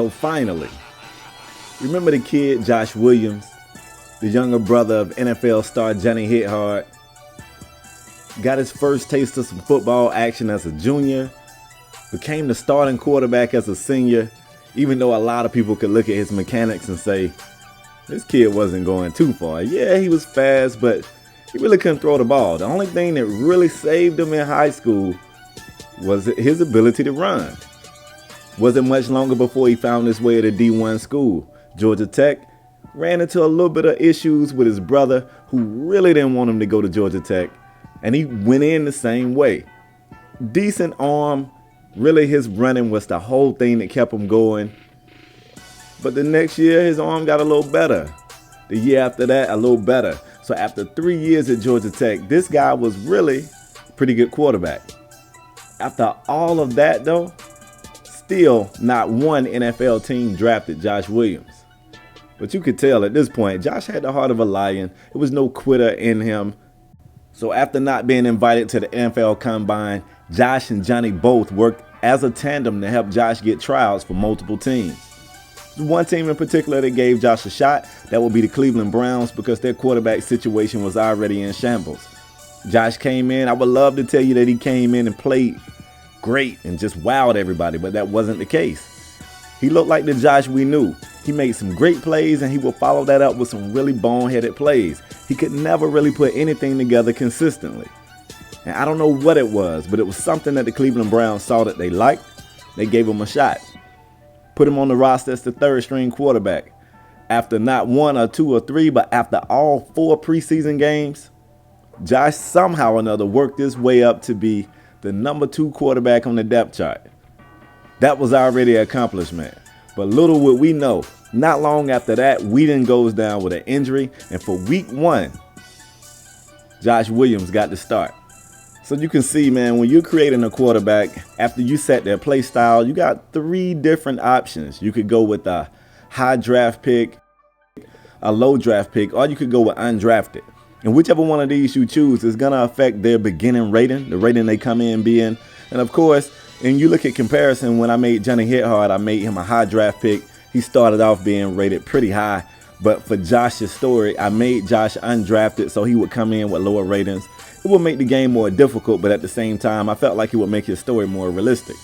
So finally, remember the kid Josh Williams, the younger brother of NFL star Johnny Hithard? Got his first taste of some football action as a junior, became the starting quarterback as a senior, even though a lot of people could look at his mechanics and say, this kid wasn't going too far. Yeah, he was fast, but he really couldn't throw the ball. The only thing that really saved him in high school was his ability to run. Wasn't much longer before he found his way at a D1 school. Georgia Tech. Ran into a little bit of issues with his brother, who really didn't want him to go to Georgia Tech, and he went in the same way. Decent arm. Really, his running was the whole thing that kept him going. But the next year, his arm got a little better. The year after that, a little better. So after 3 years at Georgia Tech, this guy was really a pretty good quarterback. After all of that, though, still not one NFL team drafted Josh Williams. But you could tell at this point, Josh had the heart of a lion. There was no quitter in him. So after not being invited to the NFL Combine, Josh and Johnny both worked as a tandem to help Josh get tryouts for multiple teams. One team in particular that gave Josh a shot, that would be the Cleveland Browns, because their quarterback situation was already in shambles. Josh came in. I would love to tell you that he came in and played great and just wowed everybody, but that wasn't the case. He looked like the Josh we knew. He made some great plays, and he would follow that up with some really boneheaded plays. He could never really put anything together consistently. And I don't know what it was, but it was something that the Cleveland Browns saw that they liked. They gave him a shot. Put him on the roster as the third string quarterback. After not one or two or three, but after all 4 preseason games, Josh somehow or another worked his way up to be the number 2 quarterback on the depth chart. That was already an accomplishment. But little would we know, not long after that, Whedon goes down with an injury. And for week 1, Josh Williams got the start. So you can see, man, when you're creating a quarterback, after you set their play style, you got 3 different options. You could go with a high draft pick, a low draft pick, or you could go with undrafted. And whichever one of these you choose is going to affect their beginning rating, the rating they come in being. And of course, and you look at comparison, when I made Johnny Hithard, I made him a high draft pick. He started off being rated pretty high. But for Josh's story, I made Josh undrafted so he would come in with lower ratings. It would make the game more difficult, but at the same time, I felt like it would make his story more realistic.